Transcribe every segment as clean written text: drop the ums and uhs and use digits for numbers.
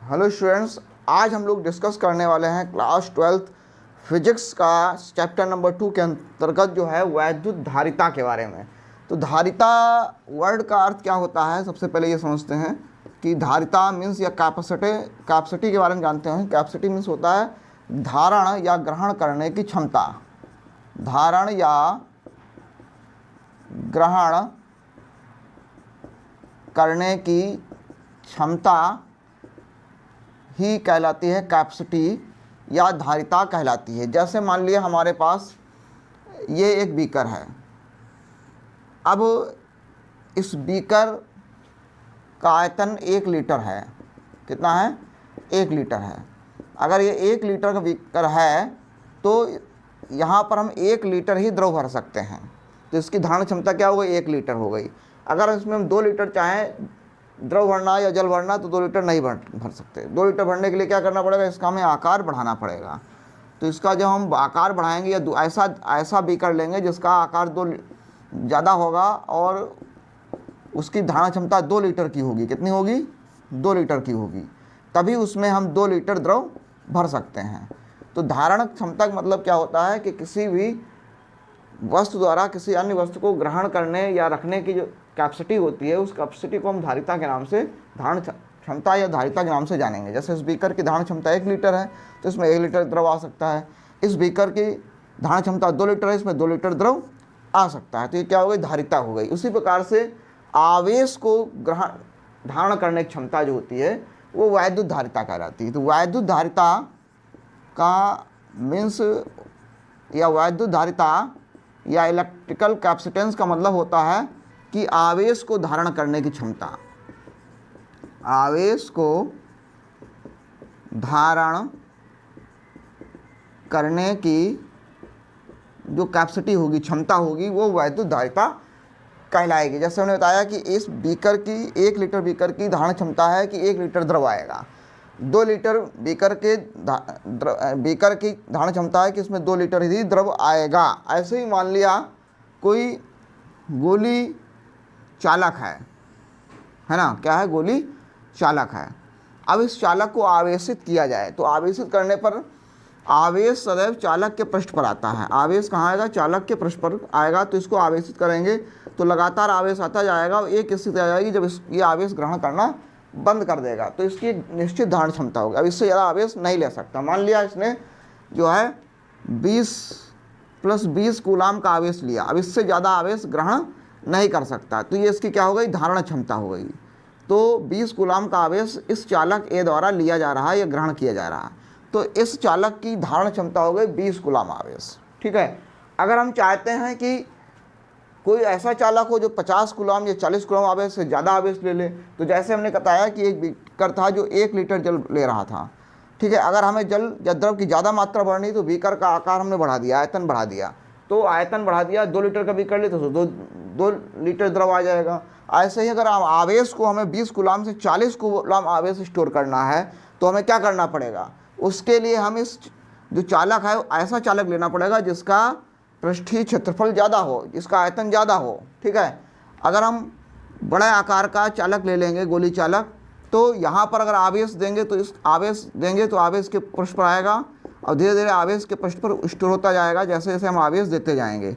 Hello students, आज हम लोग डिस्कस करने वाले हैं क्लास 12th फिजिक्स का चैप्टर नंबर 2 के अंतर्गत जो है वैद्युत धारिता के बारे में। तो धारिता वर्ड का अर्थ क्या होता है, सबसे पहले ये समझते हैं कि धारिता मीन्स या कैपेसिटी के बारे में जानते हैं। कैपेसिटी मीन्स होता है धारण या ग्रहण करने की क्षमता। धारण या ग्रहण करने की क्षमता ही कहलाती है कैपेसिटी या धारिता कहलाती है। जैसे मान लिया हमारे पास ये एक बीकर है। अब इस बीकर का आयतन 1 लीटर है। कितना है? 1 लीटर है। अगर ये 1 लीटर का बीकर है तो यहाँ पर हम 1 लीटर ही द्रव भर सकते हैं। तो इसकी धारण क्षमता क्या हो गई? 1 लीटर हो गई। अगर इसमें हम 2 लीटर चाहें द्रव भरना या जल भरना तो 2 लीटर नहीं भर सकते। 2 लीटर भरने के लिए क्या करना पड़ेगा? इसका हमें आकार बढ़ाना पड़ेगा। तो इसका जब हम आकार बढ़ाएंगे या ऐसा बीकर लेंगे जिसका आकार 2 ज़्यादा होगा और उसकी धारण क्षमता 2 लीटर की होगी। कितनी होगी? 2 लीटर की होगी। तभी उसमें हम 2 लीटर द्रव भर सकते हैं। तो धारण क्षमता का मतलब क्या होता है कि किसी भी वस्तु द्वारा किसी अन्य वस्तु को ग्रहण करने या रखने की जो कैपेसिटी होती है, उस कैपेसिटी को हम धारिता के नाम से, धारण क्षमता या धारिता के नाम से जानेंगे। जैसे इस बीकर की धारण क्षमता 1 लीटर है तो इसमें 1 लीटर द्रव आ सकता है। इस बीकर की धारण क्षमता 2 लीटर है, इसमें 2 लीटर द्रव आ सकता है। तो ये क्या हो गई? धारिता हो गई। उसी प्रकार से आवेश को धारण करने की क्षमता जो होती है वो वैद्युत धारिता कहलाती है। तो वैद्युत धारिता का मीन्स या वैद्युत धारिता या इलेक्ट्रिकल कैपेसिटेंस का मतलब होता है कि आवेश को धारण करने की क्षमता। आवेश को धारण करने की जो कैपेसिटी होगी, क्षमता होगी, वो वैद्युत धारिता कहलाएगी। जैसे हमने बताया कि इस बीकर की 1 लीटर बीकर की धारण क्षमता है कि 1 लीटर द्रव आएगा। 2 लीटर बीकर की धारण क्षमता है कि इसमें 2 लीटर ही द्रव आएगा। ऐसे ही मान लिया कोई गोली चालक है ना? क्या है? गोली चालक है। अब इस चालक को आवेशित किया जाए तो आवेशित करने पर आवेश सदैव चालक के पृष्ठ पर आता है। आवेश कहाँ आएगा? चालक के पृष्ठ पर आएगा। तो इसको आवेशित करेंगे तो लगातार आवेश आता जाएगा और एक स्थिति आ जाएगी जब ये आवेश ग्रहण करना बंद कर देगा। तो इसकी एक निश्चित धारण क्षमता होगी। अब इससे ज़्यादा आवेश नहीं ले सकता। मान लिया इसने जो है 20 + 20 कूलाम का आवेश लिया। अब इससे ज़्यादा आवेश ग्रहण नहीं कर सकता। तो ये इसकी क्या हो गई? धारण क्षमता हो गई। तो 20 कूलाम का आवेश इस चालक ए द्वारा लिया जा रहा है या ग्रहण किया जा रहा है। तो इस चालक की धारण क्षमता हो गई 20 कूलाम आवेश। ठीक है। अगर हम चाहते हैं कि कोई ऐसा चालक हो जो 50 कूलाम या 40 कूलाम आवेश से ज़्यादा आवेश ले ले, तो जैसे हमने बताया कि एक बीकर था जो 1 लीटर जल ले रहा था। ठीक है। अगर हमें जल या द्रव की ज़्यादा मात्रा बढ़नी तो बीकर का आकार हमने बढ़ा दिया, आयतन बढ़ा दिया। तो आयतन बढ़ा दिया, 2 लीटर का बीकर ले तो 2 लीटर द्रव आ जाएगा। ऐसे ही अगर आवेश को हमें 20 कूलाम से 40 कूलाम आवेश स्टोर करना है तो हमें क्या करना पड़ेगा? उसके लिए हम इस जो चालक है ऐसा चालक लेना पड़ेगा जिसका पृष्ठीय क्षेत्रफल ज़्यादा हो, जिसका आयतन ज़्यादा हो। ठीक है। अगर हम बड़े आकार का चालक ले लेंगे, गोली चालक, तो यहाँ पर अगर आवेश देंगे तो आवेश के पृष्ठ पर आएगा और धीरे धीरे आवेश के पृष्ठ पर स्टोर होता जाएगा जैसे जैसे हम आवेश देते जाएंगे।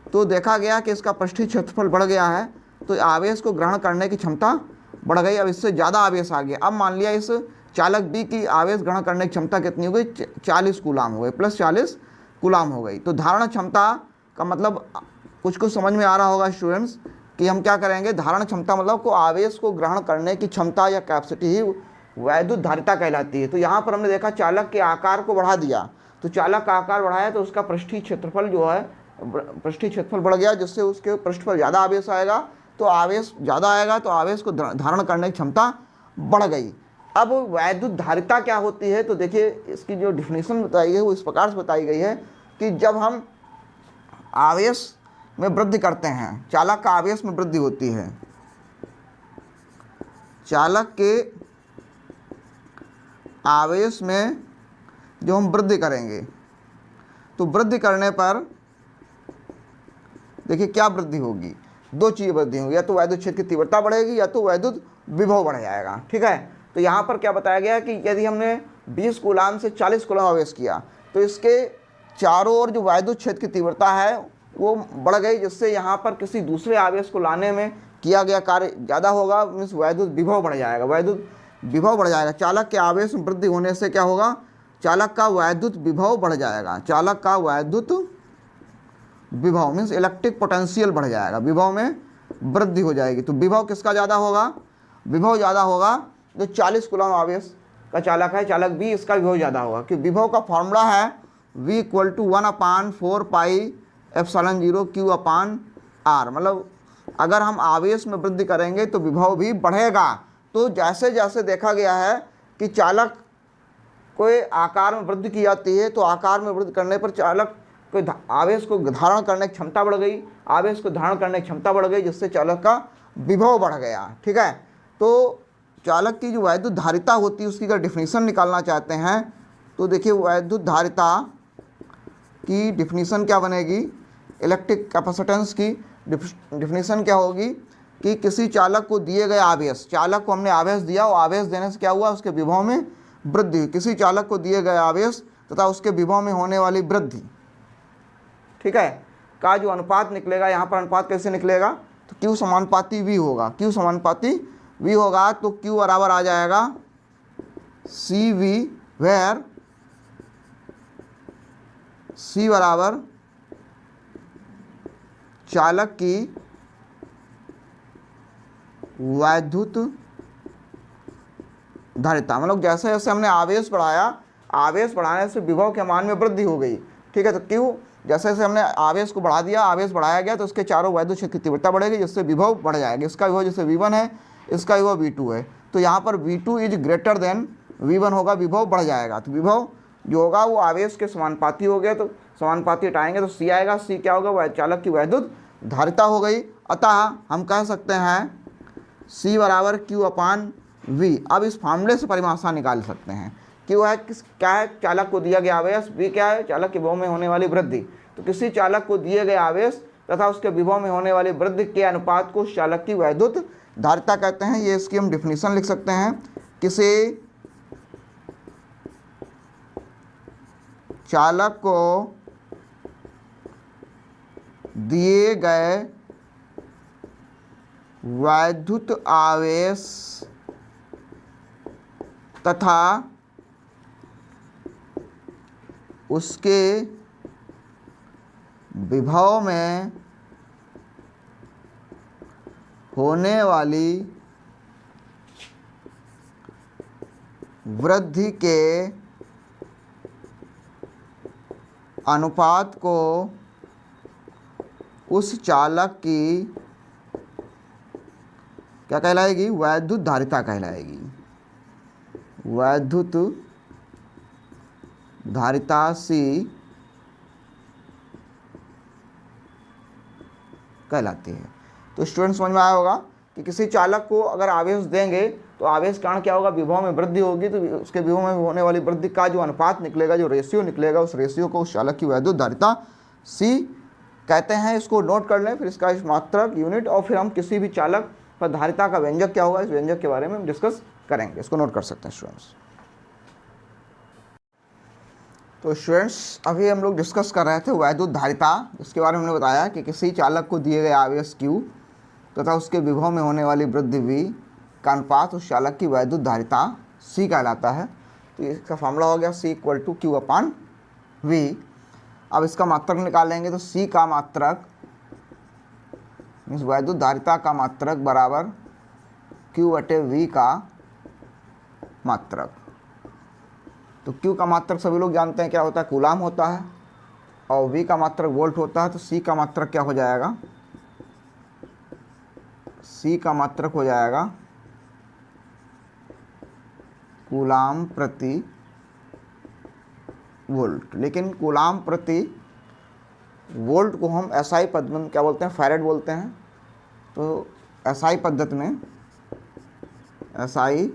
तो देखा गया कि इसका पृष्ठीय क्षेत्रफल बढ़ गया है तो आवेश को ग्रहण करने की क्षमता बढ़ गई। अब इससे ज़्यादा आवेश आ गया। अब मान लिया इस चालक बी की आवेश ग्रहण करने की क्षमता कितनी हो गई? 40 कूलाम हो गई, +40 कूलाम हो गई। तो धारण क्षमता का मतलब कुछ समझ में आ रहा होगा स्टूडेंट्स कि हम क्या करेंगे? धारण क्षमता मतलब को आवेश को ग्रहण करने की क्षमता या कैपेसिटी ही वैद्युत धारिता कहलाती है। तो यहाँ पर हमने देखा चालक के आकार को बढ़ा दिया। तो चालक का आकार बढ़ाया तो उसका पृष्ठीय क्षेत्रफल जो है पृष्ठीय क्षेत्रफल बढ़ गया, जिससे उसके पृष्ठ पर ज़्यादा आवेश आएगा। तो आवेश ज़्यादा आएगा तो आवेश को धारण करने की क्षमता बढ़ गई। अब वैद्युत धारिता क्या होती है? तो देखिए इसकी जो डिफिनीशन बताई है वो इस प्रकार से बताई गई है कि जब हम आवेश में वृद्धि करते हैं, चालक का आवेश में वृद्धि होती है, चालक के आवेश में जो हम वृद्धि करेंगे तो वृद्धि करने पर देखिए क्या वृद्धि होगी? 2 चीज़ें वृद्धि होंगी, या तो वैद्युत क्षेत्र की तीव्रता बढ़ेगी या तो वैद्युत विभव बढ़ जाएगा। ठीक है। तो यहाँ पर क्या बताया गया कि यदि हमने 20 कूलाम से 40 कूलाम आवेश किया तो इसके चारों ओर जो वायुदूत क्षेत्र की तीव्रता है वो बढ़ गई, जिससे यहाँ पर किसी दूसरे आवेश को लाने में किया गया कार्य ज़्यादा होगा, मीन्स वायुदूत विभव बढ़ जाएगा, वायुदूत विभव बढ़ जाएगा। चालक के आवेश में वृद्धि होने से क्या होगा, चालक का वायुदूत विभव बढ़ जाएगा, चालक का वायुदूत विभव मीन्स इलेक्ट्रिक पोटेंशियल बढ़ जाएगा, विभव में वृद्धि हो जाएगी। तो विभव किसका ज़्यादा होगा, विभव ज़्यादा होगा जो 40 कूलम आवेश का चालक है, चालक बी, इसका विभव ज़्यादा होगा। कि विभव का फॉर्मूला है V = 1/4 पाई एप्सिलॉन 0 Q/R, मतलब अगर हम आवेश में वृद्धि करेंगे तो विभव भी बढ़ेगा। तो जैसे जैसे देखा गया है कि चालक कोई आकार में वृद्धि की जाती है तो आकार में वृद्धि करने पर चालक कोई आवेश को धारण करने की क्षमता बढ़ गई, आवेश को धारण करने की क्षमता बढ़ गई, जिससे चालक का विभव बढ़ गया। ठीक है, तो चालक की जो वैद्युत धारिता होती है उसकी अगर डिफिनीशन निकालना चाहते हैं तो देखिए वैद्युत धारिता की डिफिनीशन क्या बनेगी, इलेक्ट्रिक कैपेसिटेंस की डिफिनीशन क्या होगी कि किसी चालक को दिए गए आवेश, चालक को हमने आवेश दिया और आवेश देने से क्या हुआ, उसके विभव में वृद्धि हुई। किसी चालक को दिए गए आवेश तथा उसके विभव में होने वाली वृद्धि, ठीक है, का जो अनुपात निकलेगा, यहाँ पर अनुपात कैसे निकलेगा, तो Q समानुपाती V होगा, Q समानुपाती V होगा, तो Q बराबर आ जाएगा CV, वेयर C बराबर चालक की वैद्युत धारिता, मतलब जैसे जैसे हमने आवेश बढ़ाया, आवेश बढ़ाने से विभव के मान में वृद्धि हो गई। ठीक है, तो क्यों, जैसे जैसे हमने आवेश को बढ़ा दिया, आवेश बढ़ाया गया तो उसके चारों वैद्युत क्षेत्र की तीव्रता बढ़ेगी, जिससे विभव बढ़ जाएगा। इसका विभव जैसे V1 है, इसका विभव V2 है, तो यहाँ पर V2 is greater than V1 होगा, विभव बढ़ जाएगा। तो विभव जो होगा वो आवेश के समानुपाती हो गया, तो समानुपाती हटाएंगे तो C आएगा, C क्या होगा, वह चालक की वैद्युत धारिता हो गई। अतः हम कह सकते हैं C बराबर Q/V। अब इस फार्मूले से परिभाषा निकाल सकते हैं। Q है क्या है, चालक को दिया गया आवेश, V क्या है, चालक के विभव में होने वाली वृद्धि। तो किसी चालक को दिए गए आवेश तथा उसके विभव में होने वाली वृद्धि के अनुपात को चालक की वैद्युत धारिता कहते हैं। ये इसकी हम डिफिनीशन लिख सकते हैं, किसी चालक को दिए गए वैद्युत आवेश तथा उसके विभव में होने वाली वृद्धि के अनुपात को उस चालक की क्या कहलाएगी, वैद्युत धारिता कहलाएगी। वैद्युत धारिता C कहलाती है। तो स्टूडेंट समझ में आया होगा कि किसी चालक को अगर आवेश देंगे तो आवेश कारण क्या होगा, विभव में वृद्धि होगी, तो उसके विभव में होने वाली वृद्धि का जो अनुपात निकलेगा, जो रेशियो निकलेगा, उस रेशियो को उस चालक की वैद्युत धारिता C कहते हैं। इसको नोट कर लें, फिर इसका इस मात्रक यूनिट, और फिर हम किसी भी चालक पर धारिता का व्यंजक क्या होगा, इस व्यंजक के बारे में हम डिस्कस करेंगे। इसको नोट कर सकते हैं स्टूडेंट्स। तो स्टूडेंट्स अभी हम लोग डिस्कस कर रहे थे वैद्युत धारिता, इसके बारे में हमने बताया कि किसी चालक को दिए गए आवेश Q तथा उसके विभव में होने वाली वृद्धि V का अनुपात उस चालक की वैद्युत धारिता C कहलाता है। तो इसका फॉर्मूला हो गया C = Q/V। अब इसका मात्रक निकालेंगे तो C का मात्रक मीन्स वैद्युत धारिता का मात्रक बराबर Q/V का मात्रक। तो Q का मात्रक सभी लोग जानते हैं क्या होता है, कूलाम होता है, और V का मात्रक वोल्ट होता है। तो C का मात्रक क्या हो जाएगा, C का मात्रक हो जाएगा कूलाम प्रति वोल्ट। लेकिन कूलाम प्रति वोल्ट को हम SI पद्धति में क्या बोलते हैं, फैरेड बोलते हैं। तो SI पद्धति में, SI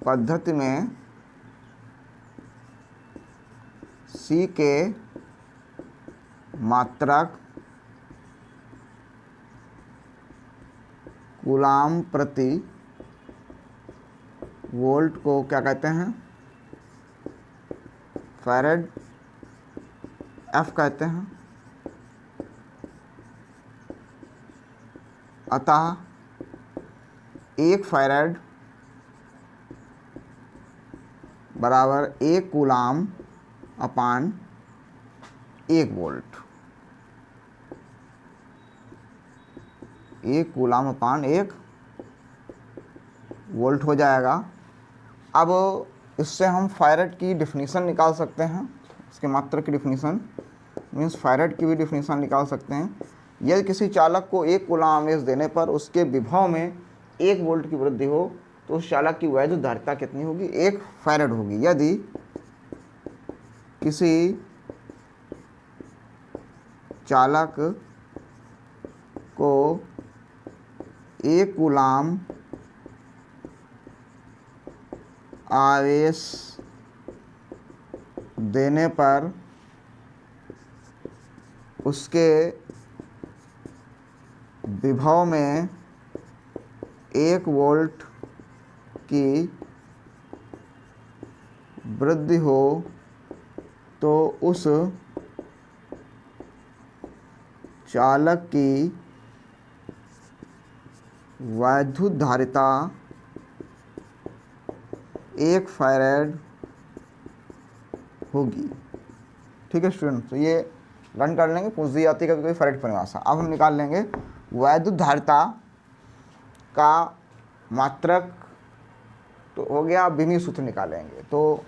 पद्धति में C के मात्रक कूलाम प्रति वोल्ट को क्या कहते हैं, फैरेड, एफ कहते हैं। अतः 1 फैरेड बराबर 1 कूलाम अपान 1 वोल्ट, 1 कूलाम अपान 1 वोल्ट हो जाएगा। अब इससे हम फैरेड की डिफिनीसन निकाल सकते हैं, इसके मात्रक की डिफिनीसन मीन्स फैरेड की भी डिफिनीसन निकाल सकते हैं। यदि किसी चालक को 1 कूलाम आवेश देने पर उसके विभव में 1 वोल्ट की वृद्धि हो तो उस चालक की वैद्युत धारिता कितनी होगी, 1 फैरेड होगी। यदि किसी चालक को 1 कूलाम आवेश देने पर उसके विभव में 1 वोल्ट की वृद्धि हो तो उस चालक की वैद्युत धारिता 1 फैरेड होगी। ठीक है स्टूडेंट, तो ये रन कर लेंगे, पूछ दी जाती है कभी कभी फैरेड परिभाषा। अब हम निकाल लेंगे वैद्युत धारिता का मात्रक, तो हो गया, बिमी सूत्र निकालेंगे। तो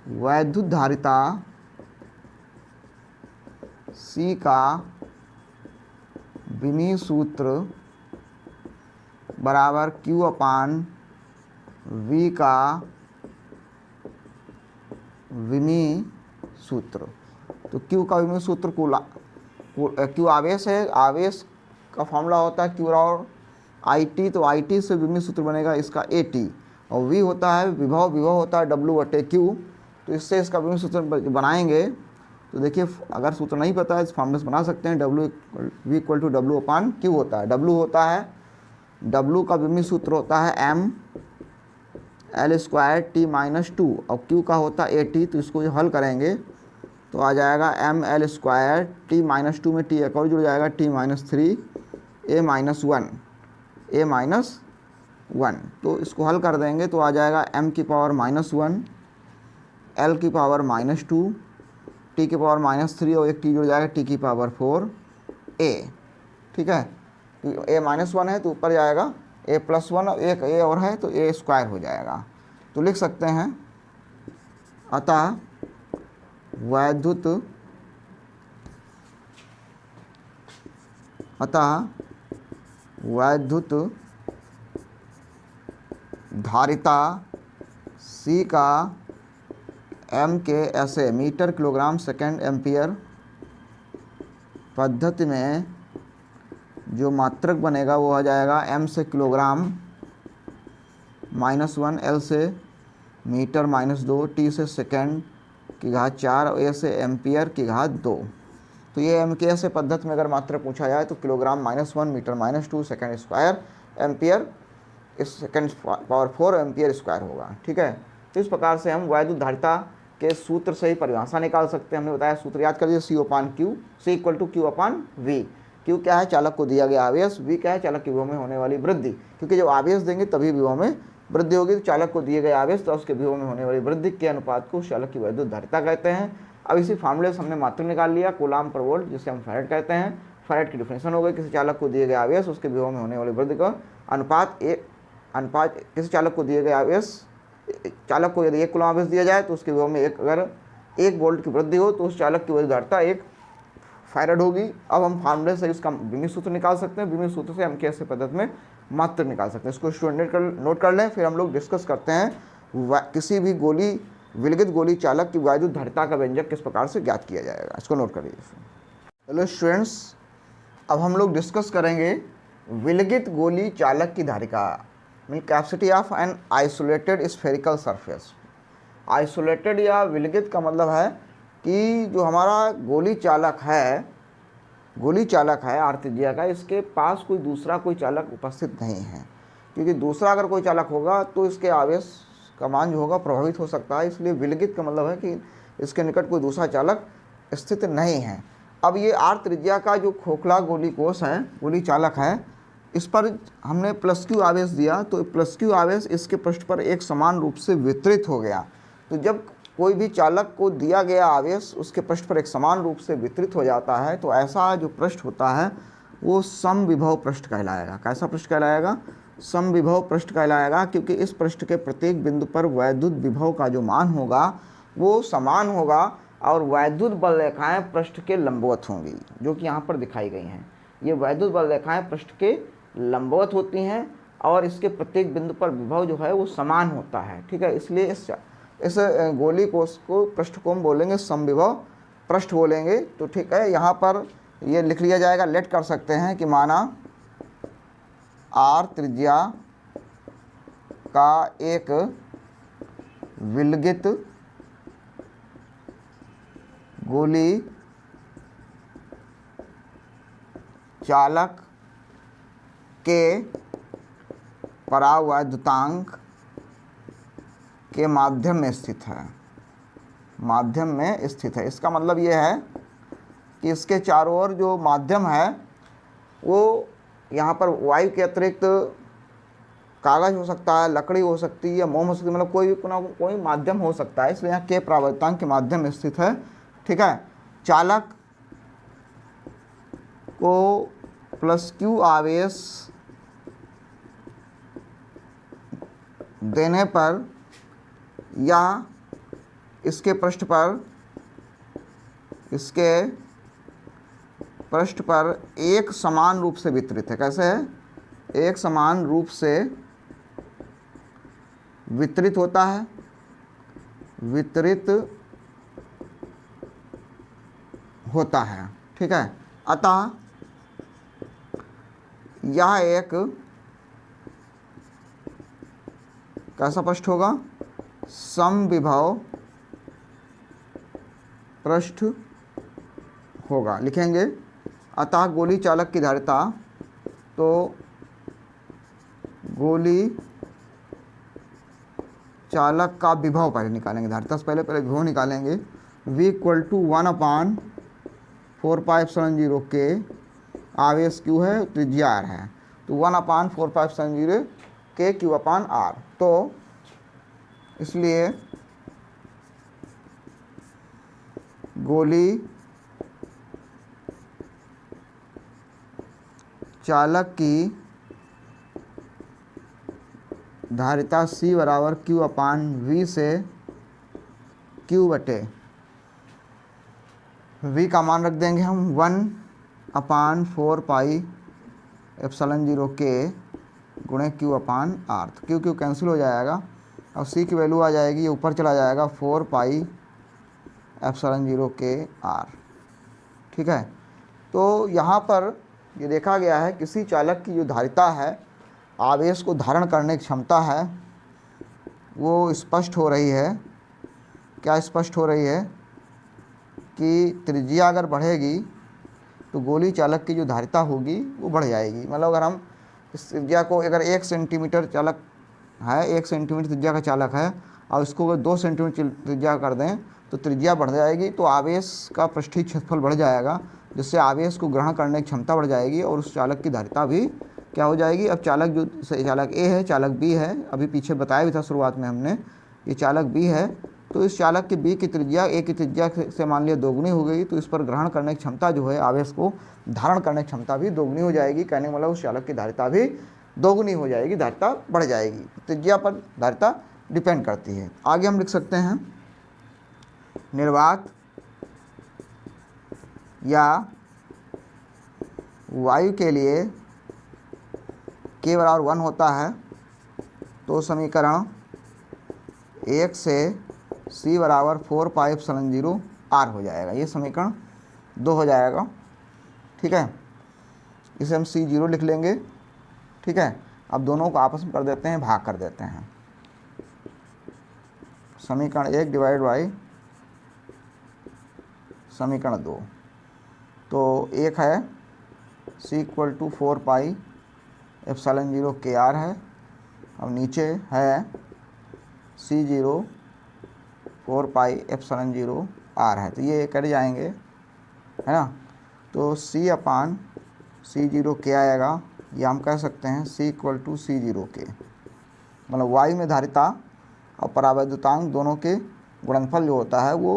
वैद्युत धारिता C का बिमी सूत्र बराबर Q अपान V का विमी सूत्र। तो Q का विमी सूत्र Q आवेश है, आवेश का फॉर्मूला होता है Q और IT, तो IT से विमी सूत्र बनेगा इसका AT, और V होता है विभव, विभव होता है W/Q। तो इससे इसका विमी सूत्र बनाएंगे। तो देखिए, अगर सूत्र नहीं पता है इस फॉर्मूले से बना सकते हैं। V = W/Q होता है। W होता है, W का विमी सूत्र होता है mL²T-2 और Q का होता है AT। तो इसको हल करेंगे तो आ जाएगा mL²T-2 में T एक और जुड़ जाएगा, T-3 A-1। तो इसको हल कर देंगे तो आ जाएगा m⁻⁻1 L⁻⁻2 T⁻⁻3 और एक T जुड़ जाएगा T⁻4 A। ठीक है, तो A-1 है तो ऊपर जाएगा A+1 और एक A और है तो A² हो जाएगा। तो लिख सकते हैं अतः वैद्युत धारिता C का M के ऐसे मीटर किलोग्राम सेकेंड एम्पियर पद्धति में जो मात्रक बनेगा वो आ जाएगा M से किलोग्राम -1, L से मीटर -2, T से सेकेंड की घात 4 और A से एम्पियर की घात 2। तो ये M के ऐसे पद्धति में अगर मात्रक पूछा जाए तो kilogram -1, metre -2, second square, ampere इस सेकेंड पावर 4 एम्पियर स्क्वायर होगा। ठीक है, तो इस प्रकार से हम वैद्युत धारिता के सूत्र से ही परिभाषा निकाल सकते हैं। हमने बताया सूत्र याद कर लीजिए, C/Q, C = Q/V। Q क्या है, चालक को दिया गया आवेश, V क्या है, चालक के विभव में होने वाली वृद्धि। क्योंकि जब आवेश देंगे तभी विभव में वृद्धि होगी। तो चालक को दिए गए आवेश तो उसके विभव में होने वाली वृद्धि के अनुपात को चालक की वैद्युत धारिता कहते हैं। अब इसी फार्मूले से हमने मात्रक निकाल लिया कूलाम पर वोल्ट, जिसे हम फैरेड कहते हैं। फैरेड की डिफिनेशन हो गई, किसी चालक को दिए गए आवेश उसके विभव में होने वाली वृद्धि का अनुपात किसी चालक को दिए गए आवेश, चालक को यदि 1 कूलाम आवेश दिया जाए तो उसके विभव में अगर 1 वोल्ट की वृद्धि हो तो उस चालक की वैद्युत धारिता 1 फैरेड होगी। अब हम फार्मूले से इसका विमी सूत्र निकाल सकते हैं। विमी सूत्र से हम कैसे पद्धति में मात्रक निकाल सकते हैं, इसको स्टूडेंट नोट कर लें। फिर हम लोग डिस्कस करते हैं किसी भी विलगित गोली चालक की वैद्युत धारिता का व्यंजक किस प्रकार से ज्ञात किया जाएगा, इसको नोट करिए। हेलो स्टूडेंट्स, अब हम लोग डिस्कस करेंगे विलगित गोली चालक की धारिता, mean capacity of an isolated spherical surface. Isolated या विलगित का मतलब है कि जो हमारा गोली चालक है आर्तिज्या का, इसके पास कोई दूसरा कोई चालक उपस्थित नहीं है। क्योंकि दूसरा अगर कोई चालक होगा तो इसके आवेश का मान जो होगा प्रभावित हो सकता है। इसलिए विलगित का मतलब है कि इसके निकट कोई दूसरा चालक स्थित नहीं है। अब ये r त्रिज्या का जो खोखला गोली कोष है, गोली चालक है, इस पर हमने प्लस क्यू आवेश दिया, तो प्लस क्यू आवेश इसके पृष्ठ पर एक समान रूप से वितरित हो गया। तो जब कोई भी चालक को दिया गया आवेश उसके पृष्ठ पर एक समान रूप से वितरित हो जाता है, तो ऐसा जो पृष्ठ होता है वो समविभव पृष्ठ कहलाएगा। कैसा पृष्ठ कहलाएगा? समविभव पृष्ठ कहलाएगा, क्योंकि इस पृष्ठ के प्रत्येक बिंदु पर वैद्युत विभव का जो मान होगा वो समान होगा और वैद्युत बल रेखाएं पृष्ठ के लंबवत होंगी, जो कि यहाँ पर दिखाई गई हैं। ये वैद्युत बल रेखाएं पृष्ठ के लंबवत होती हैं और इसके प्रत्येक बिंदु पर विभव जो है वो समान होता है। ठीक है, इसलिए इस गोली कोष को पृष्ठ को हम बोलेंगे समविभव पृष्ठ बोलेंगे। तो ठीक है, यहाँ पर ये लिख लिया जाएगा, लेट कर सकते हैं कि माना r त्रिज्या का एक विलगित गोली चालक के परावैद्युतांक के माध्यम में स्थित है। माध्यम में स्थित है, इसका मतलब ये है कि इसके चारों ओर जो माध्यम है वो यहाँ पर वायु के अतिरिक्त कागज़ हो सकता है, लकड़ी हो सकती है या मोम हो सकती है, मतलब कोई माध्यम हो सकता है। इसलिए यहाँ के परावैद्युतांक के माध्यम में स्थित है। ठीक है, चालक को प्लस क्यू आवेश देने पर या इसके पृष्ठ पर एक समान रूप से वितरित है। कैसे है? एक समान रूप से वितरित होता है, वितरित होता है। ठीक है, अतः यह एक कैसा पृष्ठ होगा? समविभव पृष्ठ होगा। लिखेंगे अतः गोली चालक की धारिता, तो गोली चालक का विभव पहले निकालेंगे, धारिता से पहले विभव निकालेंगे। v इक्वल टू 1/4πε0 के आवेश q है, त्रिज्या r है, तो 1/4πε0 के q/r। तो इसलिए गोली चालक की धारिता C बराबर q/v से q/v का मान रख देंगे हम 1/4πε0 के गुणे q/r। तो q कैंसिल हो जाएगा और C की वैल्यू आ जाएगी, ये ऊपर चला जाएगा 4πε0 के r। ठीक है, तो यहाँ पर ये देखा गया है किसी चालक की जो धारिता है, आवेश को धारण करने की क्षमता है, वो स्पष्ट हो रही है। क्या स्पष्ट हो रही है? कि त्रिज्या अगर बढ़ेगी तो गोली चालक की जो धारिता होगी वो बढ़ जाएगी। मतलब अगर हम इस त्रिज्या को, अगर 1 सेंटीमीटर चालक है, 1 सेंटीमीटर त्रिज्या का चालक है और इसको अगर 2 सेंटीमीटर त्रिज्या कर दें तो त्रिज्या बढ़ जाएगी, तो आवेश का पृष्ठीय क्षेत्रफल बढ़ जाएगा, जिससे आवेश को ग्रहण करने की क्षमता बढ़ जाएगी और उस चालक की धारिता भी क्या हो जाएगी। अब चालक जो चालक ए है, चालक बी है, अभी पीछे बताया भी था शुरुआत में हमने, ये चालक बी है, तो इस चालक की बी की त्रिज्या ए की त्रिज्या से मान लिया दोगुनी हो गई, तो इस पर ग्रहण करने की क्षमता जो है, आवेश को धारण करने की क्षमता भी दोगुनी हो जाएगी। कहने का मतलब उस चालक की धारिता भी दोगुनी हो जाएगी, धारिता बढ़ जाएगी। त्रिज्या पर धारिता डिपेंड करती है। आगे हम लिख सकते हैं निर्वात या वायु के लिए k बराबर 1 होता है, तो समीकरण 1 से c बराबर 4πε0 r हो जाएगा। ये समीकरण 2 हो जाएगा। ठीक है, इसे हम c0 लिख लेंगे। ठीक है, अब दोनों को आपस में कर देते हैं, भाग कर देते हैं। समीकरण 1 डिवाइड बाई समीकरण 2, तो एक है c इक्वल टू 4πε0 kr है, अब नीचे है C0 4 पाई एप्सिलॉन 0 R है, तो ये कट जाएंगे, है ना। तो C/C0 क्या आएगा, ये हम कह सकते हैं C = C0K, मतलब वायु में धारिता और परावैद्युतांक दोनों के गुणनफल जो होता है वो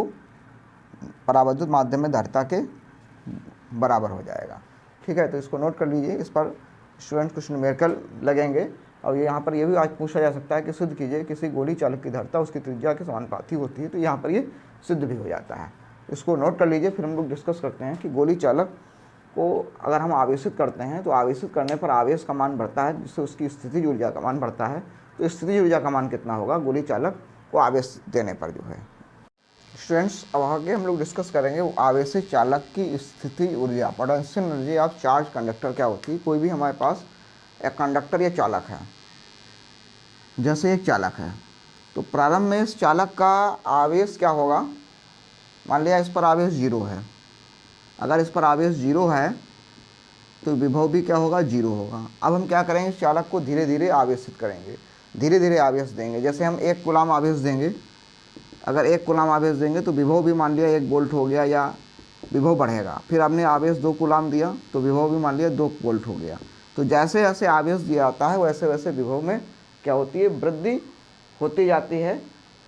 परावैद्युत माध्यम में धारिता के बराबर हो जाएगा। ठीक है, तो इसको नोट कर लीजिए। इस पर स्टूडेंट कुछ न्यूमेरिकल लगेंगे, और यहाँ पर ये भी आज पूछा जा सकता है कि सिद्ध कीजिए किसी गोली चालक की धारिता उसकी त्रिज्या के समानुपाती होती है, तो यहाँ पर ये सिद्ध भी हो जाता है। इसको नोट कर लीजिए। फिर हम लोग डिस्कस करते हैं कि गोली चालक को अगर हम आवेशित करते हैं तो आवेशित करने पर आवेश का मान बढ़ता है, जिससे उसकी स्थितिज ऊर्जा का मान बढ़ता है। तो स्थितिज ऊर्जा का मान कितना होगा गोली चालक को आवेश देने पर जो है। स्टूडेंट्स, अब आगे हम लोग डिस्कस करेंगे आवेशित चालक की स्थितिज ऊर्जा, potential energy of charge conductor क्या होती है। कोई भी हमारे पास एक कंडक्टर या चालक है, जैसे एक चालक है, तो प्रारंभ में इस चालक का आवेश क्या होगा, मान लिया इस पर आवेश 0 है। अगर इस पर आवेश 0 है तो विभव भी क्या होगा, 0 होगा। अब हम क्या करेंगे, इस चालक को धीरे धीरे आवेशित करेंगे, धीरे धीरे आवेश देंगे। जैसे हम 1 कूलाम आवेश देंगे, अगर 1 कूलाम आवेश देंगे तो विभव भी मान लिया 1 वोल्ट हो गया, या विभव बढ़ेगा। फिर हमने आवेश 2 कूलाम दिया तो विभव भी मान लिया 2 वोल्ट हो गया। तो जैसे जैसे आवेश दिया जाता है वैसे वैसे विभव में क्या होती है, वृद्धि होती जाती है।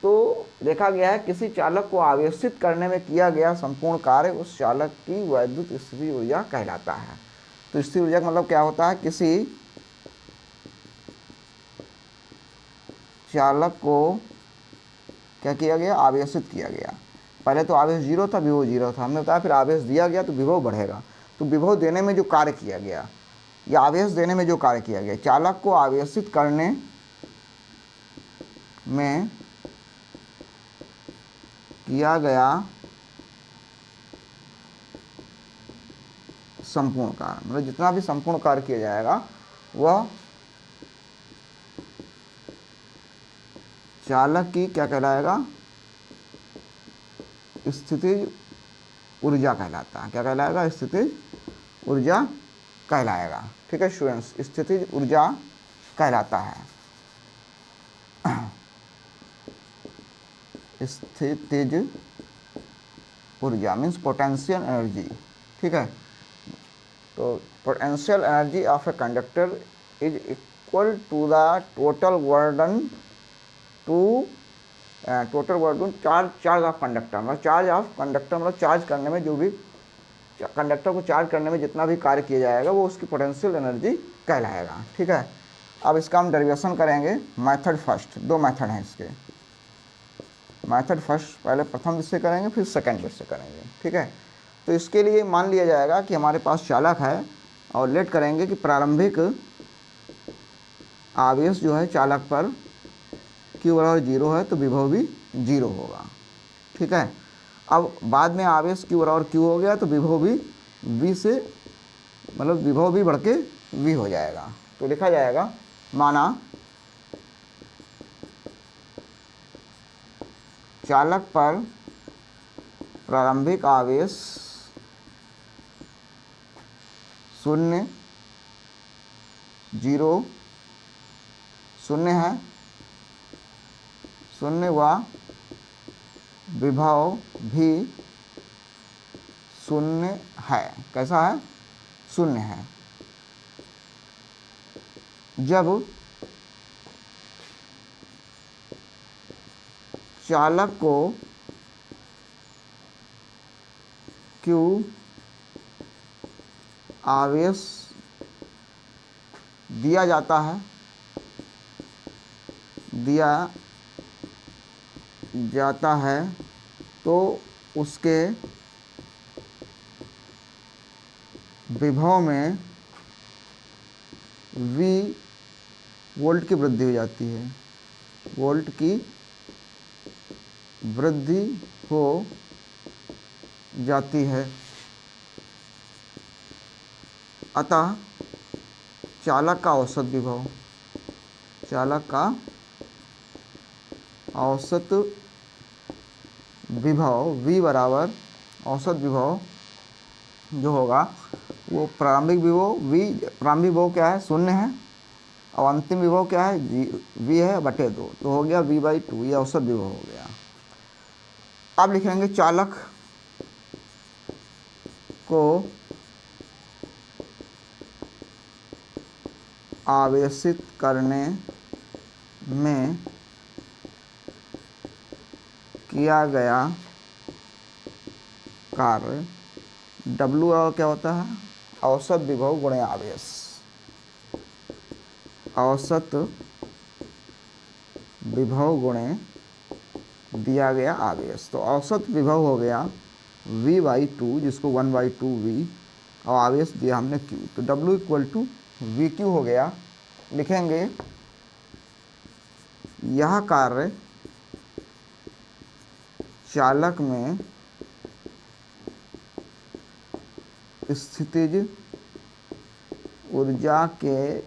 तो देखा गया है किसी चालक को आवेशित करने में किया गया संपूर्ण कार्य उस चालक की वैद्युत स्थितिज ऊर्जा कहलाता है। तो स्थितिज ऊर्जा का मतलब क्या होता है, किसी चालक को क्या किया गया, आवेशित किया गया। पहले तो आवेश 0 था, विभव 0 था, हमने बताया। फिर आवेश दिया गया तो विभव बढ़ेगा। तो विभव देने में जो कार्य किया गया या आवेश देने में जो कार्य किया गया, चालक को आवेशित करने में किया गया संपूर्ण कार्य, मतलब जितना भी संपूर्ण कार्य किया जाएगा वह चालक की क्या कहलाएगा, स्थितिज ऊर्जा कहलाता है। क्या कहलाएगा, स्थितिज ऊर्जा कहलाएगा। ठीक है स्टूडेंट्स, स्थितिज ऊर्जा कहलाता है। स्थितिज ऊर्जा मीन्स पोटेंशियल एनर्जी। ठीक है, तो potential energy of a conductor is equal to the total burden charge of conductor. मतलब चार्ज ऑफ कंडक्टर मतलब चार्ज करने में, जो भी कंडक्टर को चार्ज करने में जितना भी कार्य किया जाएगा वो उसकी पोटेंशियल एनर्जी कहलाएगा। ठीक है, अब इसका हम डेरिवेशन करेंगे। मेथड फर्स्ट, 2 मेथड हैं इसके। मेथड फर्स्ट पहले प्रथम विषय करेंगे, फिर सेकंड विषय करेंगे। ठीक है, तो इसके लिए मान लिया जाएगा कि हमारे पास चालक है और लेट करेंगे कि प्रारंभिक आवेश जो है चालक पर Q = 0 है, तो विभव भी 0 होगा। ठीक है, अब बाद में आवेश Q = Q हो गया तो विभव भी V से, मतलब विभव भी बढ़ के V हो जाएगा। तो लिखा जाएगा, माना चालक पर प्रारंभिक आवेश 0, 0, 0 है, 0 व विभव भी 0 है। कैसा है, 0 है। जब चालक को Q आवेश दिया जाता है तो उसके विभव में V वोल्ट की वृद्धि हो जाती है, वोल्ट की वृद्धि हो जाती है। अतः चालक का औसत विभव, चालक का औसत विभव V बराबर औसत विभव जो होगा वो प्रारंभिक विभव V, प्रारंभिक विभव क्या है, 0 है, अब अंतिम विभव क्या है, v है बटे 2, तो हो गया v/2, ये औसत विभव हो गया। अब लिखेंगे चालक को आवेशित करने में किया गया कार्य W क्या होता है, औसत विभव गुणे आवेश, औसत विभव गुणे दिया गया आवेश। तो औसत विभव हो गया v/2, जिसको 1/2v, और आवेश दिया हमने q, तो W = VQ हो गया। लिखेंगे यह कार्य चालक में स्थितिज ऊर्जा के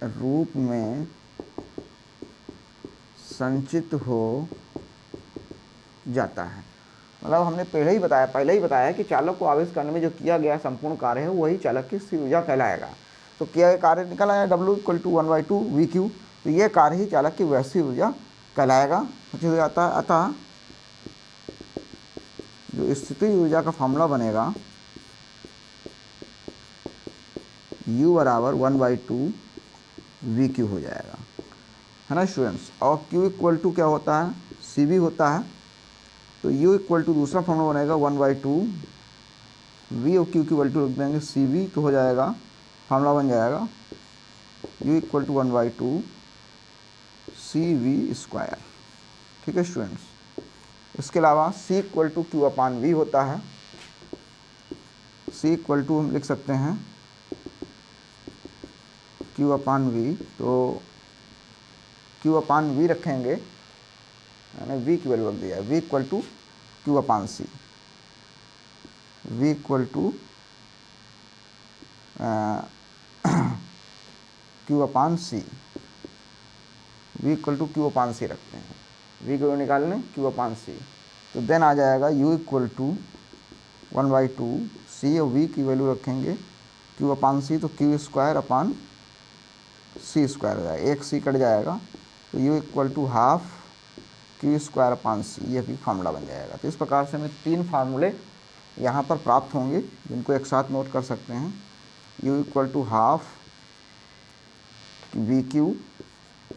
रूप में संचित हो जाता है। मतलब हमने पहले ही बताया कि चालक को आवेश करने में जो किया गया संपूर्ण कार्य है वही चालक की स्थिर ऊर्जा कहलाएगा। तो किया गया कार्य निकल आया W = 1/2VQ, तो ये कार्य ही चालक की वैश्विक ऊर्जा कहलाएगा। हो जाता है। अतः जो स्थितिज ऊर्जा का फॉर्मूला बनेगा U = 1/2VQ हो जाएगा, है ना स्टूडेंट्स। और Q = क्या होता है, CV होता है। तो U = दूसरा फॉर्मूला बनेगा 1/2V, और Q की वैल्यू रख देंगे CV, तो हो जाएगा, फॉर्मूला बन जाएगा U = 1/2CV²। ठीक है स्टूडेंट्स। इसके अलावा C = Q/V होता है। C = हम लिख सकते हैं Q/V, तो Q/V रखेंगे, मैंने V की वैल्यू रख दिया है, V = Q/C, V = Q/C, V = Q/C रखते हैं, V की वैल्यू निकाल लें Q/C, तो देन आ जाएगा U = 1/2C, और V की वैल्यू रखेंगे Q/C, तो Q² C² हो जाएगा, एक C कट जाएगा, तो U = ½ Q²/C, ये भी फार्मूला बन जाएगा। तो इस प्रकार से हमें 3 फार्मूले यहाँ पर प्राप्त होंगे, जिनको एक साथ नोट कर सकते हैं। U = ½ VQ,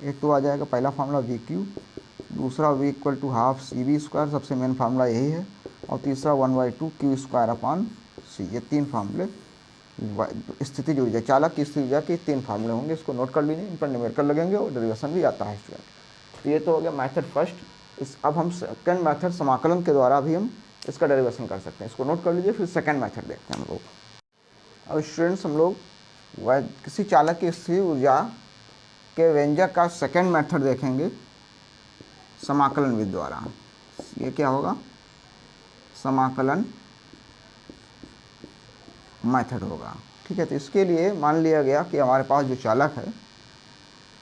एक तो आ जाएगा पहला फार्मूला VQ, दूसरा V = ½ CV², सबसे मेन फार्मूला यही है, और तीसरा 1/2 Q²/C। ये 3 फार्मूले स्थितिज ऊर्जा, चालक की स्थितिज ऊर्जा के 3 फार्मूले होंगे। इसको नोट कर लीजिए, इन पर न्यूमेरिकल लगेंगे और डेरिवेशन भी आता है स्टूडेंट। तो ये तो हो गया मेथड फर्स्ट। अब हम सेकंड मेथड समाकलन के द्वारा भी हम इसका डेरिवेशन कर सकते हैं। इसको नोट कर लीजिए, फिर सेकंड मेथड देखते हैं हम लोग। अब स्टूडेंट्स हम लोग किसी चालक की स्थितिज ऊर्जा के व्यंजक का सेकंड मेथड देखेंगे समाकलन विधि द्वारा। ये क्या होगा, समाकलन मेथड होगा। ठीक है, तो इसके लिए मान लिया गया कि हमारे पास जो चालक है,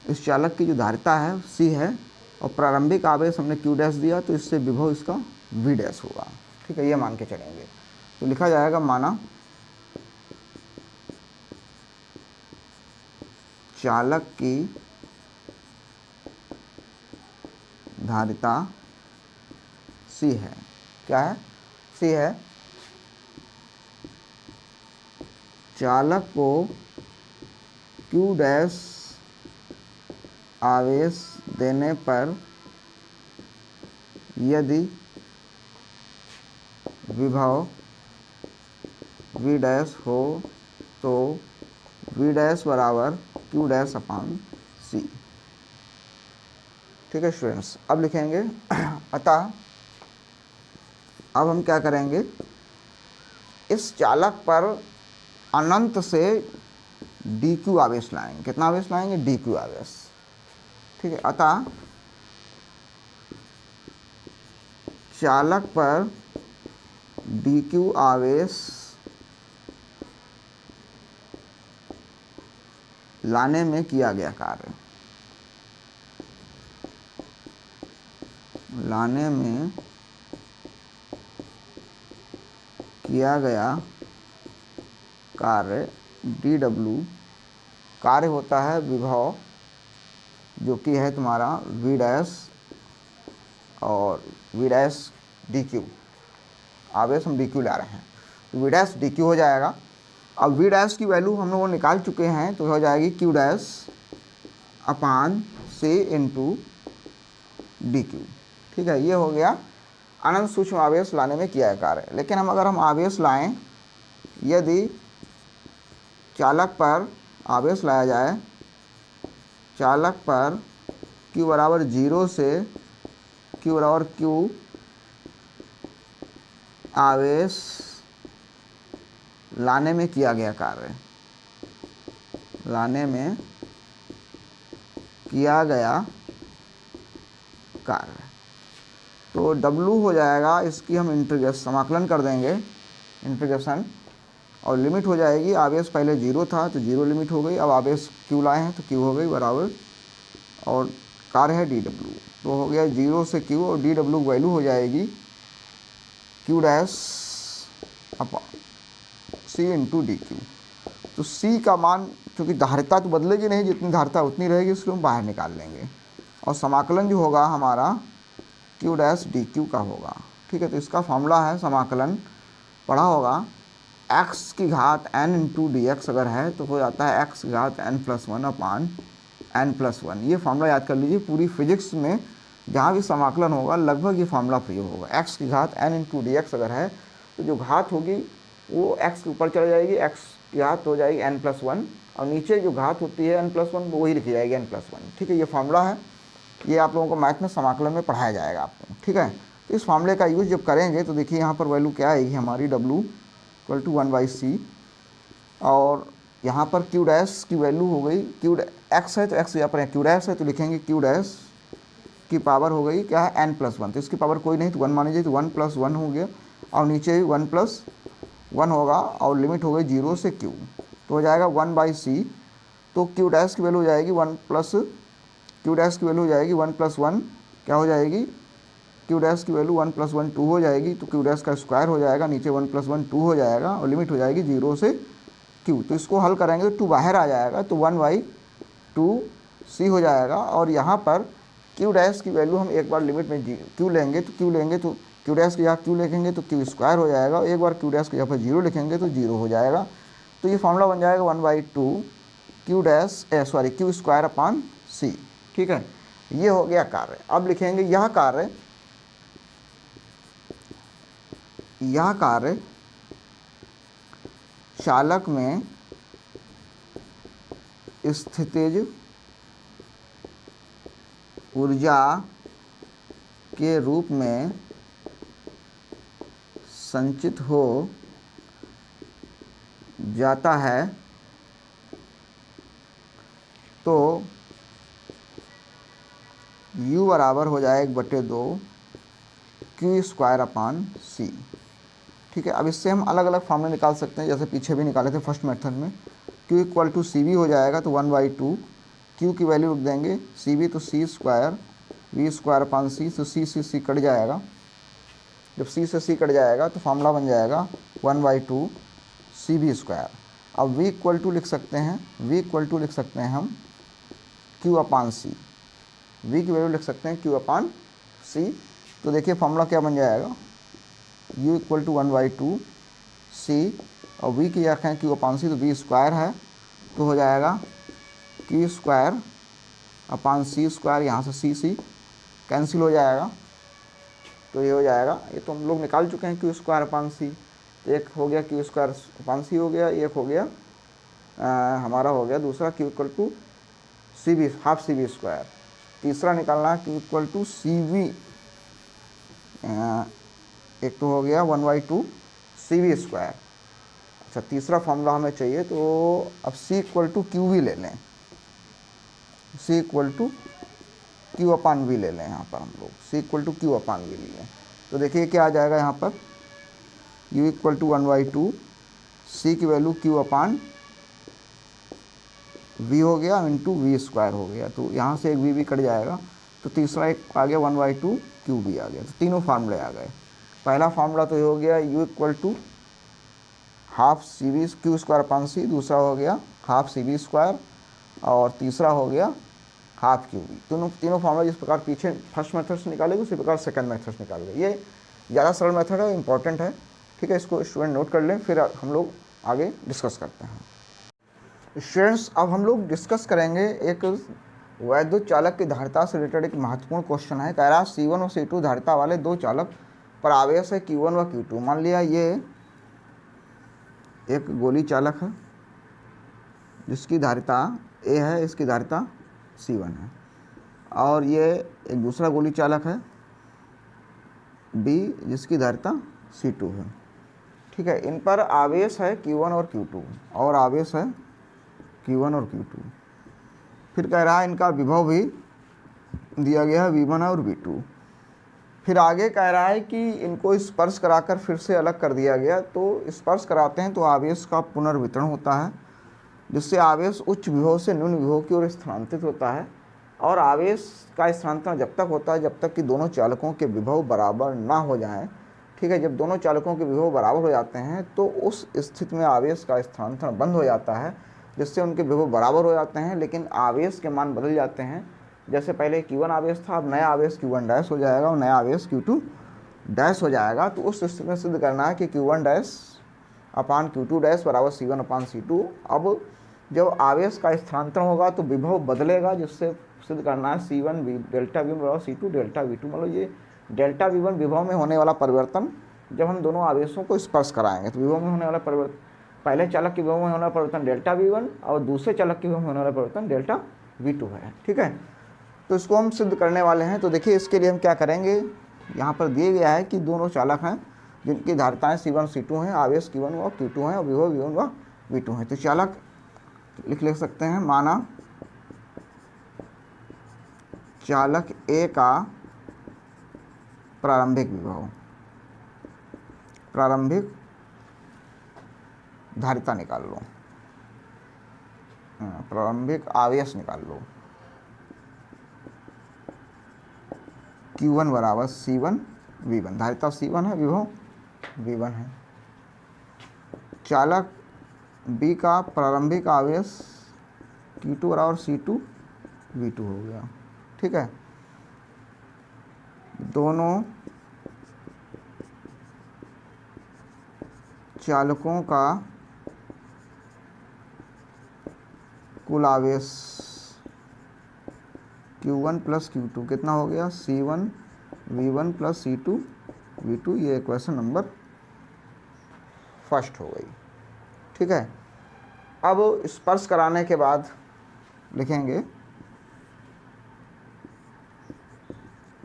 इस चालक की जो धारिता है C है, और प्रारंभिक आवेश हमने Q' दिया, तो इससे विभव इसका V' होगा। ठीक है, ये मान के चलेंगे। तो लिखा जाएगा, माना चालक की धारिता C है, क्या है, C है, चालक को Q' आवेश देने पर यदि विभव V' हो तो V' = Q'/C। ठीक है स्टूडेंट्स। अब लिखेंगे अतः अब हम क्या करेंगे, इस चालक पर अनंत से dq आवेश लाएंगे। कितना आवेश लाएंगे, dq आवेश। ठीक है, अतः चालक पर dq आवेश लाने में किया गया कार्य, लाने में किया गया कार्य dW, कार्य होता है विभव जो कि है तुम्हारा वी डैश और वी डैश डी क्यू, आवेश हम डी क्यू ला रहे हैं तो वी डैश डी क्यू हो जाएगा। अब वी डैश की वैल्यू हम लोग निकाल चुके हैं तो हो जाएगी क्यू डैश अपान सी इंटू डी क्यू। ठीक है, ये हो गया अनंत सूक्ष्म आवेश लाने में किया कार्य। लेकिन अगर हम आवेश लाएं, यदि चालक पर आवेश लाया जाए, चालक पर Q बराबर 0 से Q बराबर Q आवेश लाने में किया गया कार्य, लाने में किया गया कार्य, तो W हो जाएगा, इसकी हम इंटीग्रेशन समाकलन कर देंगे, इंटीग्रेशन, और लिमिट हो जाएगी। आवेश पहले 0 था तो 0 लिमिट हो गई, अब आवेश Q लाए हैं तो Q हो गई बराबर, और कार्य है dW, तो हो गया 0 से Q, और dW वैल्यू हो जाएगी Q dash upon C into D Q. तो C का मान, क्योंकि धारिता तो बदलेगी नहीं, जितनी धारिता उतनी रहेगी, इसको हम बाहर निकाल लेंगे, और समाकलन जो होगा हमारा Q डैश डी क्यू का होगा। ठीक है, तो इसका फॉर्मूला है, समाकलन पढ़ा होगा, x की घात n इंटू डी एक्स अगर है तो हो जाता है x की घात n+1 अपान n+1। ये फार्मूला याद कर लीजिए, पूरी फिजिक्स में जहाँ भी समाकलन होगा लगभग ये फार्मूला प्रयोग होगा। x की घात n इंटू डी एक्स अगर है तो जो घात होगी वो x के ऊपर चढ़ जाएगी, x की घात हो जाएगी n+1, और नीचे जो घात होती है n+1 वो वही लिखी जाएगी n+1। ठीक है, ये फार्मूला है, ये आप लोगों को मैथ में समाकलन में पढ़ाया जाएगा आपको। ठीक है, तो इस फार्मूले का यूज़ जब करेंगे तो देखिए यहाँ पर वैल्यू क्या आएगी हमारी, W इक्वल टू 1/c, और यहाँ पर Q डैश की वैल्यू हो गई, Q x है तो x यहाँ पर Q डैश है तो लिखेंगे Q डैश की पावर हो गई क्या है n+1, तो इसकी पावर कोई नहीं तो 1 मान लीजिए, तो 1+1 हो गया, और नीचे भी 1+1 होगा, और लिमिट हो गई 0 से Q, तो हो जाएगा 1/c, तो Q डैश की वैल्यू हो जाएगी 1+Q डैश की वैल्यू हो जाएगी 1+1 क्या हो जाएगी, Q डैश की वैल्यू 1+1 2 हो जाएगी, तो Q डैश का स्क्वायर हो जाएगा, नीचे 1+1 2 हो जाएगा, और लिमिट हो जाएगी 0 से Q। तो इसको हल करेंगे तो 2 बाहर आ जाएगा, तो 1/2c हो जाएगा, और यहाँ पर Q डैश की वैल्यू हम एक बार लिमिट में Q लेंगे तो Q डैश की यहाँ Q लिखेंगे तो Q स्क्वायर हो जाएगा, और एक बार Q डैश की यहाँ पर 0 लिखेंगे तो 0 हो जाएगा। तो ये फॉर्मूला बन जाएगा 1/2 Q स्क्वायर अपान C। ठीक है, ये हो गया कार्य। अब लिखेंगे यह कार्य चालक में स्थितिज ऊर्जा के रूप में संचित हो जाता है, तो U बराबर हो जाएगा 1/2 Q स्क्वायर अपान C। ठीक है, अब इससे हम अलग अलग फार्मूले निकाल सकते हैं, जैसे पीछे भी निकाले थे फर्स्ट मेथड में। Q इक्वल टू CV हो जाएगा, तो 1/2 Q की वैल्यू रख देंगे, CV तो C square V square upon C, तो C कट जाएगा, जब C से C कट जाएगा तो फार्मूला बन जाएगा 1/2 CV स्क्वायर। अब V इक्वल टू लिख सकते हैं, V इक्वल टू लिख सकते हैं हम Q अपान C, V की वैल्यू लिख सकते हैं Q अपान C। तो देखिए फार्मूला क्या बन जाएगा, U इक्वल टू 1/2 C, और V की रखें Q अपान C, तो V स्क्वायर है, तो हो जाएगा Q square upon C square, यहाँ से C कैंसिल हो जाएगा, तो ये हो जाएगा, ये तो हम लोग निकाल चुके हैं Q स्क्वायर अपान C, तो एक हो गया Q स्क्वायर अपान C हो गया, एक हो गया हमारा हो गया दूसरा Q equal to CV half CV square, तीसरा निकालना है Q इक्वल टू CV, एक तो हो गया 1/2 CV स्क्वायर। अच्छा, तीसरा फॉर्मूला हमें चाहिए, तो अब C इक्वल टू QV ले लें, C equal to Q upon V ले लें, यहाँ पर हम लोग C equal to Q upon V ले लें, तो देखिए क्या आ जाएगा यहाँ पर, U इक्वल टू 1/2 C की वैल्यू Q अपान V हो गया इंटू V स्क्वायर हो गया, तो यहाँ से एक V भी कट जाएगा, तो तीसरा एक आ गया 1/2 QV आ गया, तो तीनों फार्मूले आ गए। पहला फार्मूला तो ये हो गया U equal to half CV Q square upon C, दूसरा हो गया हाफ CV स्क्वायर, और तीसरा हो गया हाफ क्यू वी। तीनों फार्मूला जिस प्रकार पीछे फर्स्ट मेथड से निकालेंगे उसी प्रकार सेकंड मेथड से निकालेंगे। ये ज़्यादा सरल मेथड है, इंपॉर्टेंट है, ठीक है, इसको स्टूडेंट नोट कर लें, फिर हम लोग आगे डिस्कस करते हैं। स्टूडेंट्स अब हम लोग डिस्कस करेंगे एक वैद्युत चालक की धारिता से रिलेटेड एक महत्वपूर्ण क्वेश्चन है। कह रहा है C1 और C2 धारिता वाले दो चालक पर आवेश है Q1 व Q2। मान लिया ये एक गोली चालक है जिसकी धारिता A है, इसकी धारिता C1 है, और ये एक दूसरा गोली चालक है B जिसकी धारिता C2 है, ठीक है। इन पर आवेश है Q1 और Q2 और आवेश है Q1 और Q2। फिर कह रहा है इनका विभव भी दिया गया है V1 और V2। फिर आगे कह रहा है कि इनको स्पर्श कराकर फिर से अलग कर दिया गया। तो स्पर्श कराते हैं तो आवेश का पुनर्वितरण होता है, जिससे आवेश उच्च विभव से निम्न विभव की ओर स्थानांतरित होता है। और आवेश का स्थानांतरण जब तक होता है जब तक कि दोनों चालकों के विभव बराबर ना हो जाएं, ठीक है। जब दोनों चालकों के विभव बराबर हो जाते हैं तो उस स्थिति में आवेश का स्थानांतरण बंद हो जाता है, जिससे उनके विभव बराबर हो जाते हैं, लेकिन आवेश के मान बदल जाते हैं। जैसे पहले Q1 आवेश था, अब नया आवेश Q1 डैश हो जाएगा और नया आवेश Q2 डैश हो जाएगा। तो उस स्थिति में सिद्ध करना है कि Q1 डैश अपान Q2 डैश बराबर C1 अपान C2। अब जब आवेश का स्थानांतरण होगा तो विभव बदलेगा, जिससे सिद्ध करना है C1 डेल्टा V1 बराबर C2 डेल्टा V2। मतलब ये डेल्टा V1 विभव में होने वाला परिवर्तन जब हम दोनों आवेशों को स्पर्श कराएंगे तो विभव में होने वाला परिवर्तन, पहले चालक के विभव में होने वाला परिवर्तन डेल्टा V1 और दूसरे चालक के विभव में होने वाला परिवर्तन डेल्टा V2 है, ठीक है। तो इसको हम सिद्ध करने वाले हैं। तो देखिए इसके लिए हम क्या करेंगे, यहाँ पर दिए गया है कि दोनों चालक हैं जिनकी धारिताएं C1 C2 हैं, आवेश Q1 व Q2 हैं और विभव V1 व V2 हैं। तो चालक लिख सकते हैं, माना चालक A का प्रारंभिक विभव, प्रारंभिक धारिता निकाल लो, प्रारंभिक आवेश निकाल लो। Q1 बराबर C1 V1, धारिता C1 है, विभव V1 है। चालक B का प्रारंभिक आवेश Q2 बराबर C2 V2 हो गया, ठीक है। दोनों चालकों का कुल आवेश Q1 प्लस Q2 कितना हो गया, C1 V1 plus C2 V2। ये क्वेश्चन नंबर फर्स्ट हो गई, ठीक है। अब स्पर्श कराने के बाद लिखेंगे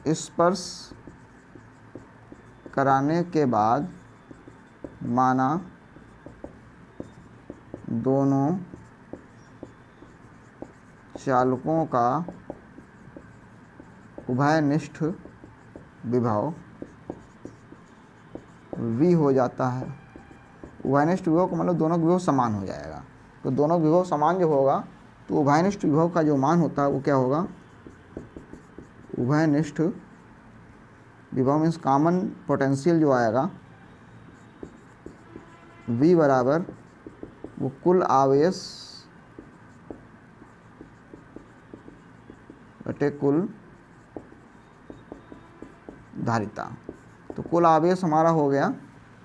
स्पर्श कराने के बाद माना दोनों चालकों का उभयनिष्ठ विभव V हो जाता है। उभयनिष्ठ विभव का मतलब दोनों विभव समान हो जाएगा। तो दोनों विभव समान जो होगा तो उभयनिष्ठ विभव का जो मान होता है वो क्या होगा, उभयनिष्ठ विभव मीन्स कॉमन पोटेंशियल जो आएगा V बराबर वो कुल आवेश बटे कुल धारिता। तो कुल आवेश हमारा हो गया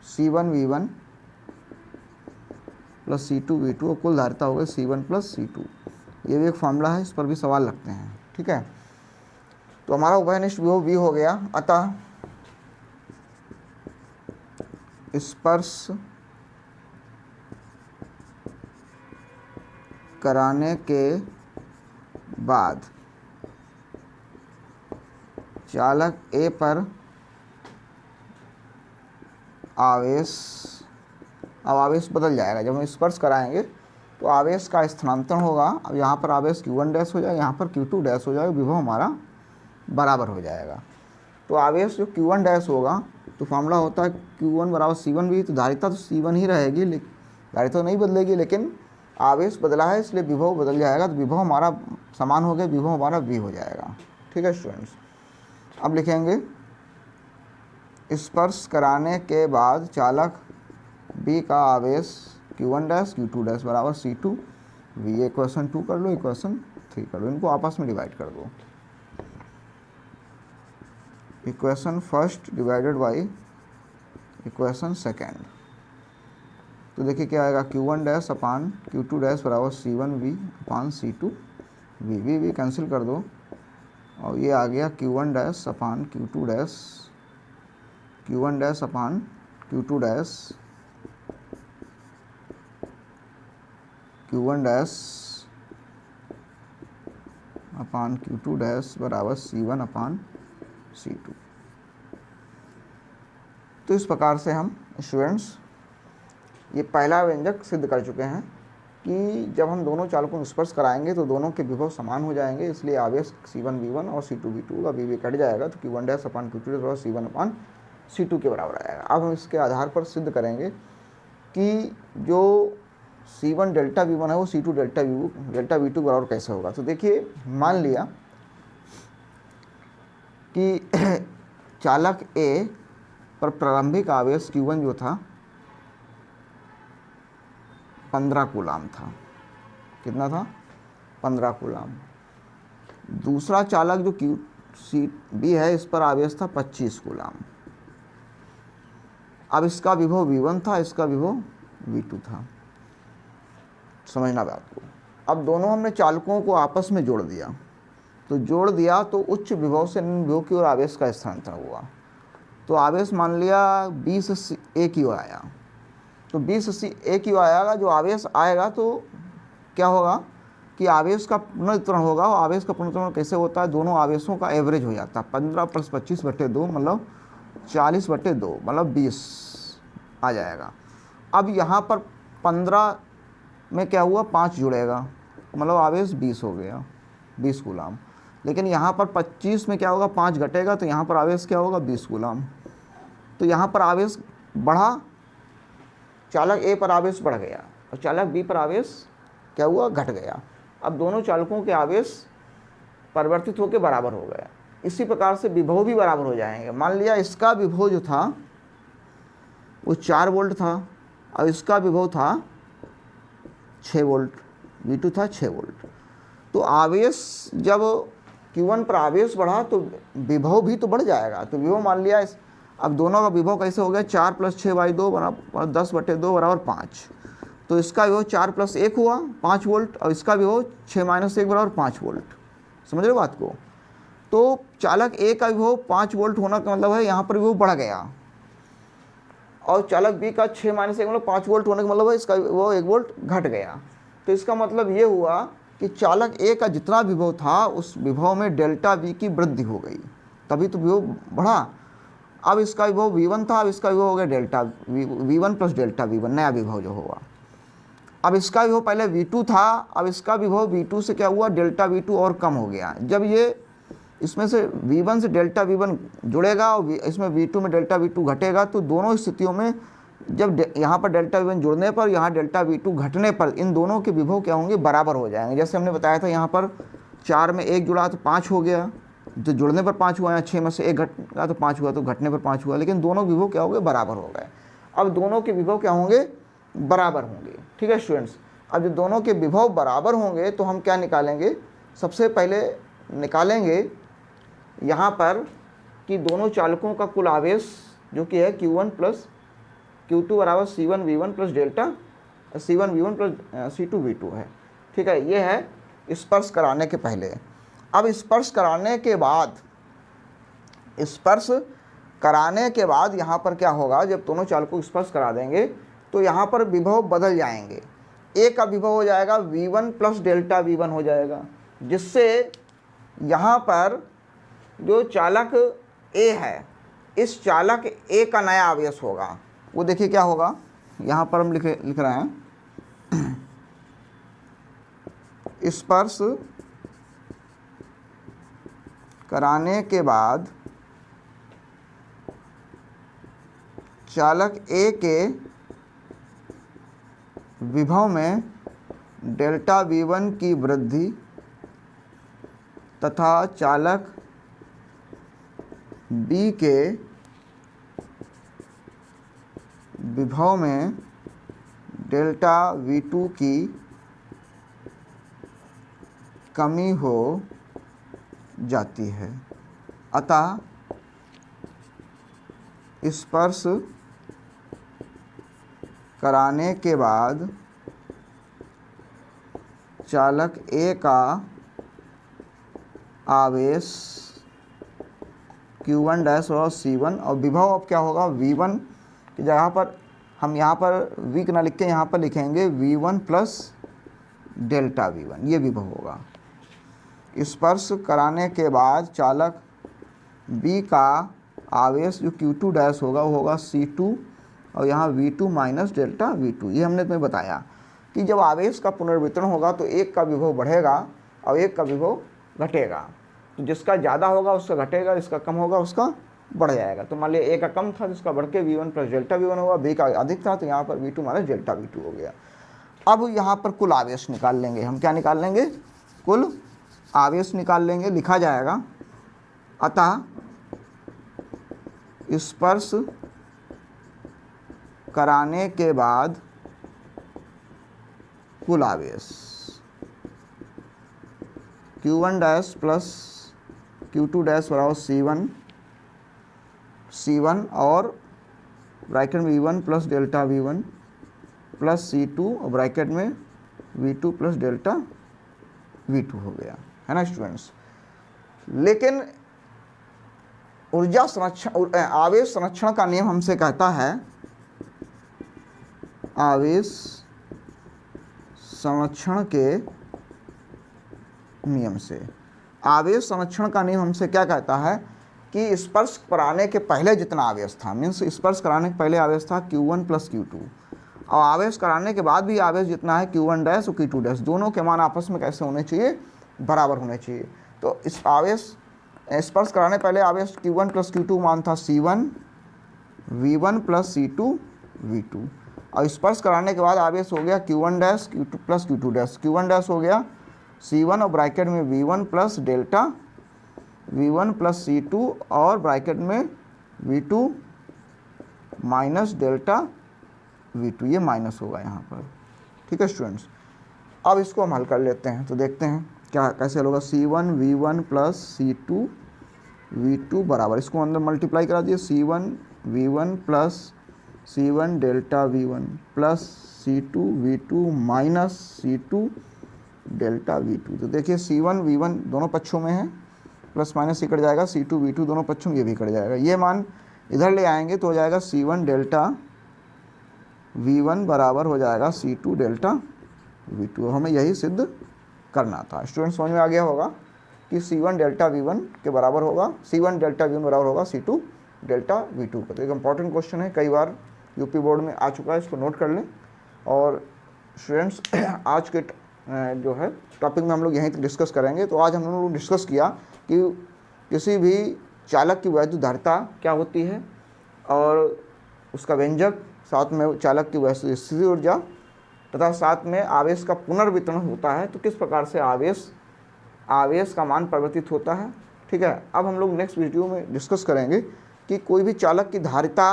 C1 V1 plus C2 V2 और कुल धारिता हो गई C1 प्लस C2। ये भी एक फॉर्मूला है, इस पर भी सवाल लगते हैं, ठीक है। तो हमारा उभयनिष्ठ विभव V हो गया। अतः स्पर्श कराने के बाद चालक A पर आवेश, अब आवेश बदल जाएगा। जब हम स्पर्श कराएंगे तो आवेश का स्थानांतरण होगा। अब यहाँ पर आवेश Q1 डैश हो जाएगा, यहाँ पर Q2 डैश हो जाएगा, विभव हमारा बराबर हो जाएगा। तो आवेश जो Q1 डैश होगा तो फॉर्मूला होता है Q1 बराबर C1 V। तो धारिता तो C1 ही रहेगी, धारिता तो नहीं बदलेगी, लेकिन आवेश बदला है इसलिए विभव बदल जाएगा। तो विभव हमारा समान हो गया, विभव हमारा V हो जाएगा, ठीक है स्टूडेंट्स। अब लिखेंगे स्पर्श कराने के बाद चालक B का आवेश Q1 डैश Q2 डैश बराबर C2 V। ये क्वेश्चन 2 कर लो, ये क्वेश्चन 3 कर दो, इनको आपस में डिवाइड कर दो। Equation first divided by equation second, तो देखिए क्या आएगा, Q1 डैश अपान Q2 डैश बराबर C1V upon C2V, we cancel कर दो और ये आ गया Q1 डैश अपान Q2 डैश, Q1 डैश अपान Q2 डैश, Q1 डैश अपान Q2 डैश बराबर C1 अपान C2। तो इस प्रकार से हम स्टूडेंट्स ये पहला व्यंजक सिद्ध कर चुके हैं कि जब हम दोनों चालकों को स्पर्श कराएंगे तो दोनों के विभव समान हो जाएंगे, इसलिए आवेश C1V1 और C2V2 का वी कट जाएगा, तो Q1 डैश अपान Q2 डैश बराबर C1 अपान C2 के बराबर आएगा। अब हम इसके आधार पर सिद्ध करेंगे कि जो C1 डेल्टा V1 है वो C2 डेल्टा V2 बराबर कैसे होगा। तो देखिए, मान लिया कि चालक A पर प्रारंभिक आवेश Q1 जो था 15 कूलाम था। कितना था? 15 कूलाम। दूसरा चालक जो QCB है इस पर आवेश था 25 कूलाम। अब इसका विभव V1 था, इसका विभव V2 था। समझना बात को। अब दोनों हमने चालकों को आपस में जोड़ दिया, तो उच्च विभव से निम्न विभव की ओर आवेश का स्थानांतरण हुआ। तो आवेश मान लिया 20 से A की ओर आया, तो 20 से A की ओर आएगा। जो आवेश आएगा तो क्या होगा कि आवेश का पुनर्वितरण होगा। और आवेश का पुनर्वितरण कैसे होता है? दोनों आवेशों का एवरेज हो जाता है। 15 + 25/2 मतलब 40/2 मतलब 20 आ जाएगा। अब यहाँ पर 15 में क्या हुआ, 5 जुड़ेगा, मतलब आवेश 20 हो गया, 20 कूलाम। लेकिन यहाँ पर 25 में क्या होगा, 5 घटेगा, तो यहाँ पर आवेश क्या होगा, 20 कूलाम। तो यहाँ पर आवेश बढ़ा, चालक A पर आवेश बढ़ गया और चालक B पर आवेश क्या हुआ, घट गया। अब दोनों चालकों के आवेश परिवर्तित होकर बराबर हो गया। इसी प्रकार से विभव भी बराबर हो जाएंगे। मान लिया इसका विभव जो था वो 4 वोल्ट था और इसका विभव था 6 वोल्ट, V2 था 6 वोल्ट। तो आवेश जब Q1 पर आवेश बढ़ा तो विभव भी तो बढ़ जाएगा। तो विभव मान लिया अब दोनों का विभव कैसे हो गया, 4 + 6/2 बराबर 10/2 बराबर 5। तो इसका विभव 4 + 1 हुआ 5 वोल्ट और इसका विभव 6 - 1 बराबर 5 वोल्ट। समझ रहे हो बात को? तो चालक A का विभव 5 वोल्ट होना का मतलब है यहाँ पर विभव बढ़ गया, और चालक B का 6 - 1 मतलब 5 वोल्ट होने का मतलब है इसका विभव 1 वोल्ट घट गया। तो इसका मतलब ये हुआ कि चालक A का जितना विभव था उस विभव में डेल्टा V की वृद्धि हो गई, तभी तो विभव बढ़ा। अब इसका विभव V1 था, अब इसका विभव हो गया डेल्टा V1 + डेल्टा V1, नया विभव जो होगा। अब इसका विभव पहले V2 था, अब इसका विभव V2 से क्या हुआ, डेल्टा V2 और कम हो गया। जब ये इसमें से V1 से डेल्टा V1 जुड़ेगा और इसमें V2 में डेल्टा V2 घटेगा, तो दोनों स्थितियों में जब यहाँ पर डेल्टा V1 जुड़ने पर, यहाँ डेल्टा V2 घटने पर, इन दोनों के विभव क्या होंगे, बराबर हो जाएंगे। जैसे हमने बताया था यहाँ पर 4 में 1 जुड़ा तो 5 हो गया, तो जुड़ने पर 5 हुआ, यहाँ 6 में से 1 घटा तो 5 हुआ, तो घटने पर 5 हुआ। लेकिन दोनों विभव क्या हो गए, बराबर हो गए। अब दोनों के विभव क्या होंगे, बराबर होंगे। ठीक है स्टूडेंट्स, अब जब दोनों के विभव बराबर होंगे तो हम क्या निकालेंगे, सबसे पहले निकालेंगे यहाँ पर कि दोनों चालकों का कुल आवेश जो कि है Q1 + Q2 बराबर C1V1 + डेल्टा C1V1 + C2V2 है। ठीक है, ये है स्पर्श कराने के पहले। अब स्पर्श कराने के बाद यहाँ पर क्या होगा, जब दोनों चालकों को स्पर्श करा देंगे तो यहाँ पर विभव बदल जाएंगे। A का विभव हो जाएगा V1 + डेल्टा V1 हो जाएगा, जिससे यहाँ पर जो चालक A है, इस चालक A का नया आवेश होगा। वो देखिए क्या होगा, यहाँ पर हम लिख रहे हैं, स्पर्श कराने के बाद चालक A के विभव में डेल्टा V1 की वृद्धि तथा चालक B के विभव में डेल्टा V2 की कमी हो जाती है। अतः स्पर्श कराने के बाद चालक A का आवेश Q1 डैश और C1 और विभव अब क्या होगा, V1 की जगह पर हम यहाँ पर V ना लिख के यहाँ पर लिखेंगे V1 प्लस डेल्टा V1, ये विभव होगा। स्पर्श कराने के बाद चालक B का आवेश जो Q2 डैश होगा वो होगा C2 और यहाँ V2 माइनस डेल्टा V2। ये हमने तुम्हें बताया कि जब आवेश का पुनर्वितरण होगा तो एक का विभव बढ़ेगा और एक का विभव घटेगा। तो जिसका ज़्यादा होगा उसका घटेगा, जिसका कम होगा उसका बढ़ जाएगा। तो मान लिया ए का कम था जिसका बढ़ के V1 प्लस डेल्टा V1 होगा, बी का अधिक था तो यहाँ पर V2 माइनस डेल्टा V2 हो गया। अब यहाँ पर कुल आवेश निकाल लेंगे हम। क्या निकाल लेंगे? कुल आवेश निकाल लेंगे। लिखा जाएगा अतः स्पर्श कराने के बाद कुल आवेश Q1 dash plus Q2 dash बराबर C1 और ब्रैकेट में V1 plus delta V1 plus C2 और ब्रैकेट में V2 प्लस डेल्टा V2 हो गया, है ना स्टूडेंट्स। लेकिन ऊर्जा संरक्षण, आवेश संरक्षण का नियम हमसे कहता है, आवेश संरक्षण के नियम से, आवेश संरक्षण का नियम हमसे क्या कहता है कि स्पर्श कराने के पहले जितना आवेश था, मीन्स स्पर्श कराने के पहले आवेश था Q1 प्लस Q2 और आवेश कराने के बाद भी आवेश जितना है Q1 डैश और Q2 डैश, दोनों के मान आपस में कैसे होने चाहिए? बराबर होने चाहिए। तो इस आवेश स्पर्श कराने पहले आवेश Q1 प्लस Q2 मान था C1 V1 plus C2 V2 और स्पर्श कराने के बाद आवेश हो गया Q1 dash Q2 plus Q2 dash, Q1 dash हो गया C1 और ब्रैकेट में V1 plus delta V1 plus C2 और ब्रैकेट में V2 माइनस डेल्टा V2, ये माइनस होगा यहाँ पर। ठीक है स्टूडेंट्स, अब इसको हम हल कर लेते हैं तो देखते हैं क्या कैसे हल होगा। C1 V1 plus C2 V2 बराबर, इसको अंदर मल्टीप्लाई करा दिए, C1 V1 plus C1 delta V1 plus C2 V2 minus C2 delta V2। तो देखिए C1 V1 दोनों पक्षों में है, प्लस माइनस ही कट जाएगा, C2 V2 दोनों पक्षों में ये भी कट जाएगा। ये मान इधर ले आएंगे तो हो जाएगा C1 डेल्टा V1 बराबर हो जाएगा C2 डेल्टा V2। हमें यही सिद्ध करना था। स्टूडेंट समझ में आ गया होगा कि C1 डेल्टा V1 के बराबर होगा, C1 डेल्टा V1 बराबर होगा C2 डेल्टा V2 का। तो एक इंपॉर्टेंट क्वेश्चन है, कई बार यूपी बोर्ड में आ चुका है, इसको नोट कर लें। और स्टूडेंट्स आज के जो है टॉपिक में हम लोग यहीं तक डिस्कस करेंगे। तो आज हम लोग डिस्कस किया कि किसी भी चालक की वैद्युत धारिता क्या होती है और उसका व्यंजक, साथ में चालक की वैद्युत स्थिति ऊर्जा तथा साथ में आवेश का पुनर्वितरण होता है। तो किस प्रकार से आवेश का मान परिवर्तित होता है। ठीक है, अब हम लोग नेक्स्ट वीडियो में डिस्कस करेंगे कि कोई भी चालक की धारिता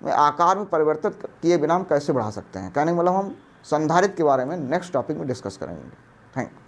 में आकार में परिवर्तित किए बिना हम कैसे बढ़ा सकते हैं। कहने का मतलब हम संधारित्र के बारे में नेक्स्ट टॉपिक में डिस्कस करेंगे। Thank you.